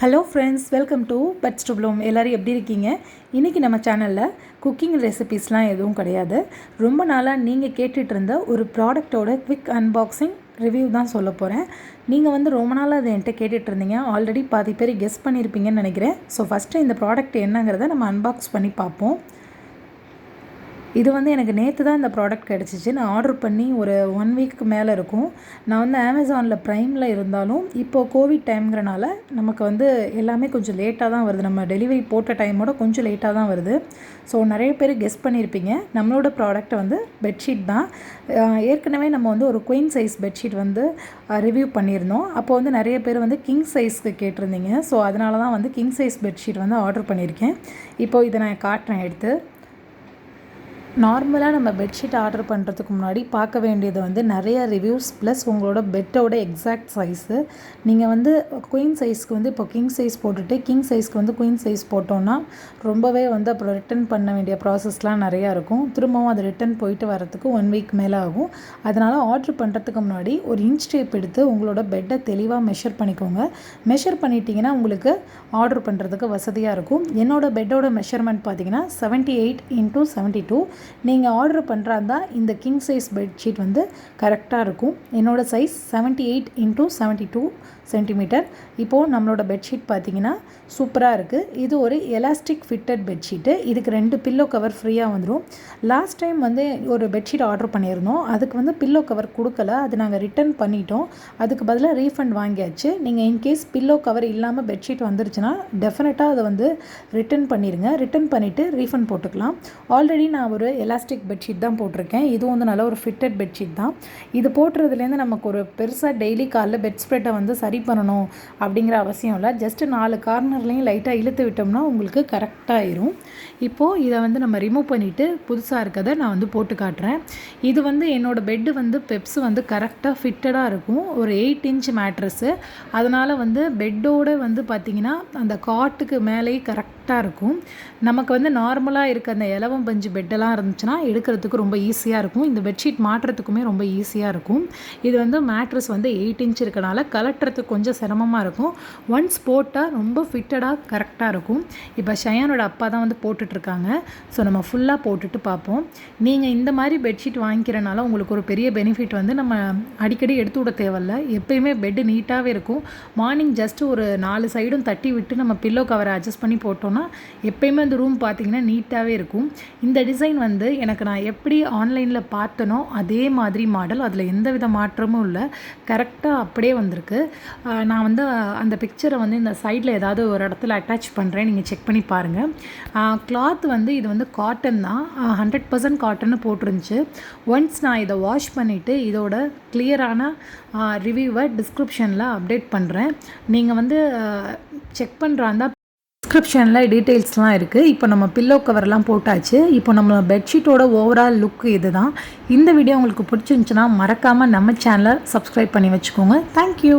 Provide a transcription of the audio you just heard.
Hello friends, welcome to Buds2bloom. எல்லோரும் எப்படி இருக்கீங்க? இன்றைக்கி நம்ம சேனலில் குக்கிங் ரெசிபீஸ்லாம் எதுவும் கிடையாது. ரொம்ப நாளாக நீங்கள் கேட்டுட்டு இருந்த ஒரு ப்ராடக்டோட குவிக் அன்பாக்சிங் ரிவ்யூ தான் சொல்ல போகிறேன். நீங்கள் ரொம்ப நாளாக அதை என்கிட்ட கேட்டுட்டு இருந்தீங்க. ஆல்ரெடி பாதி பேர் கெஸ் பண்ணியிருப்பீங்கன்னு நினைக்கிறேன். ஸோ ஃபஸ்ட்டு இந்த ப்ராடக்ட் என்னங்கிறத நம்ம அன்பாக்ஸ் பண்ணி பார்ப்போம். இது எனக்கு நேற்று தான் இந்த ப்ராடக்ட் கிடச்சிச்சு. நான் ஆர்டர் பண்ணி ஒரு 1 வீக்கு மேலே இருக்கும். நான் அமேசானில் ப்ரைமில் இருந்தாலும் இப்போது கோவிட் டைம்ங்கிறனால நமக்கு எல்லாமே கொஞ்சம் லேட்டாக தான் வருது. நம்ம டெலிவரி போட்ட டைமோட கொஞ்சம் லேட்டாக தான் வருது. ஸோ நிறைய பேர் கெஸ் பண்ணியிருப்பீங்க. நம்மளோட ப்ராடக்ட் பெட்ஷீட் தான். ஏற்கனவே நம்ம ஒரு குயின் சைஸ் பெட்ஷீட் ரிவ்யூ பண்ணியிருந்தோம். அப்போது நிறைய பேர் கிங் சைஸ்க்கு கேட்டிருந்தீங்க. ஸோ அதனால தான் கிங் சைஸ் பெட்ஷீட் ஆர்டர் பண்ணியிருக்கேன். இப்போது இதை நான் காட்டுறேன் எடுத்து. நார்மலாக நம்ம பெட்ஷீட் ஆர்டர் பண்ணுறதுக்கு முன்னாடி பார்க்க வேண்டியது நிறைய ரிவ்யூஸ் ப்ளஸ் உங்களோட பெட்டோட எக்ஸாக்ட் சைஸு. நீங்கள் குயின் சைஸ்க்கு இப்போ கிங் சைஸ் போட்டுட்டு கிங் சைஸ்க்கு குயின் சைஸ் போட்டோன்னா ரொம்பவே அப்புறம் ரிட்டன் பண்ண வேண்டிய ப்ராசஸ்லாம் நிறையா இருக்கும். திரும்பவும் அது ரிட்டன் போயிட்டு வரத்துக்கு 1 வீக் மேலே ஆகும். அதனால் ஆர்டர் பண்ணுறதுக்கு முன்னாடி ஒரு இன்ச் டேப் எடுத்து உங்களோட பெட்டை தெளிவாக மெஷர் பண்ணிக்கோங்க. மெஷர் பண்ணிட்டீங்கன்னா உங்களுக்கு ஆர்டர் பண்ணுறதுக்கு வசதியாக இருக்கும். என்னோடய பெட்டோட மெஷர்மெண்ட் பார்த்தீங்கன்னா 78x72. நீங்கள் ஆர்டர் பண்ணுறாந்தா இந்த கிங் சைஸ் பெட்ஷீட் கரெக்டாக இருக்கும். என்னோடய சைஸ் 78x72 சென்டிமீட்டர். இப்போது நம்மளோட பெட்ஷீட் பார்த்திங்கன்னா சூப்பராக இருக்குது. இது ஒரு எலாஸ்டிக் ஃபிட்டட் பெட்ஷீட்டு. இதுக்கு 2 பில்லோ கவர் ஃப்ரீயாக வந்துடும். லாஸ்ட் டைம் ஒரு பெட்ஷீட் ஆர்டர் பண்ணியிருந்தோம். அதுக்கு பில்லோ கவர் கொடுக்கல. அது நாங்கள் ரிட்டன் பண்ணிட்டோம். அதுக்கு பதிலாக ரீஃபண்ட் வாங்கியாச்சு. நீங்கள் இன்கேஸ் பில்லோ கவர் இல்லாமல் பெட்ஷீட் வந்துருச்சுன்னா டெஃபினட்டாக அதை ரிட்டன் பண்ணிடுங்க. ரிட்டன் பண்ணிவிட்டு ரீஃபண்ட் போட்டுக்கலாம். ஆல்ரெடி நான் ஒரு எலாஸ்டிக் பெட்ஷீட் தான் போட்டிருக்கேன். இதுவும் நல்ல ஒரு ஃபிட்டட் பெட்ஷீட் தான். இது போட்டுறதுலேருந்து நமக்கு ஒரு பெருசாக டெய்லி காலைல பெட் ஸ்ப்ரெட்டை சரி பண்ணணும் அப்படிங்கிற அவசியம் இல்லை. ஜஸ்ட்டு 4 கார்னர்லேயும் லைட்டாக இழுத்து விட்டோம்னா உங்களுக்கு கரெக்டாகிடும். இப்போது இதை நம்ம ரிமூவ் பண்ணிவிட்டு புதுசாக இருக்கிறத நான் போட்டு காட்டுறேன். இது என்னோடய பெட்டு பெப்ஸ் கரெக்டாக ஃபிட்டடாக இருக்கும். ஒரு 8 இன்ச் மேட்ரஸ்ஸு. அதனால் பெட்டோடு பார்த்திங்கன்னா அந்த காட்டுக்கு மேலேயே கரெக்டாக இருக்கும். நமக்கு நார்மலாக இருக்க அந்த இலவம் பஞ்சு பெட்டெல்லாம் இருந்துச்சுன்னா எடுக்கிறதுக்கு ரொம்ப ஈஸியாக இருக்கும். இந்த பெட்ஷீட் மாட்டுறதுக்குமே ரொம்ப ஈஸியாக இருக்கும். இது மேட்ரஸ் 8 இன்ச் இருக்கனால கலட்டுறதுக்கு கொஞ்சம் சிரமமாக இருக்கும். ஒன்ஸ் போட்டால் ரொம்ப ஃபிட்டடாக கரெக்டாக இருக்கும். இப்போ ஷயானோட அப்பா தான் போட்டுட்ருக்காங்க. ஸோ நம்ம ஃபுல்லாக போட்டுட்டு பார்ப்போம். நீங்கள் இந்த மாதிரி பெட்ஷீட் வாங்கிக்கிறனால உங்களுக்கு ஒரு பெரிய பெனிஃபிட் நம்ம அடிக்கடி எடுத்து விட தேவையில்ல. எப்பயுமே பெட்டு நீட்டாகவே இருக்கும். மார்னிங் ஜஸ்ட்டு ஒரு 4 சைடும் தட்டி விட்டு நம்ம பில்லோ கவரை அட்ஜஸ்ட் பண்ணி போட்டோன்னா எப்பயுமே அந்த ரூம் பார்த்திங்கன்னா நீட்டாகவே இருக்கும். இந்த டிசைன் எனக்கு நான் எப்படி ஆன்லைனில் பார்த்தனோ அதே மாதிரி மாடல். அதில் எந்த வித மாற்றமும் இல்லை. கரெக்டாக அப்படியே வந்திருக்கு. நான் அந்த பிக்சரை இந்த சைடில் ஏதாவது ஒரு இடத்துல அட்டாச் பண்ணுறேன். நீங்கள் செக் பண்ணி பாருங்கள். கிளாத் இது காட்டன் தான். 100% காட்டன்னு போட்டிருந்துச்சு. ஒன்ஸ் நான் இதை வாஷ் பண்ணிவிட்டு இதோட கிளியரான ரிவ்யூவை டிஸ்கிரிப்ஷனில் அப்டேட் பண்ணுறேன். நீங்கள் செக் பண்ணுறாந்தா டிஸ்கிரிப்ஷனில் டீட்டெயில்ஸ்லாம் இருக்குது. இப்போ நம்ம பில்லோ கவர்லாம் போட்டாச்சு. இப்போ நம்ம பெட்ஷீட்டோட ஓவரால் லுக் இது தான். இந்த வீடியோ உங்களுக்கு பிடிச்சிருந்துச்சுன்னா மறக்காமல் நம்ம சேனலை சப்ஸ்கிரைப் பண்ணி வச்சுக்கோங்க. தேங்க்யூ.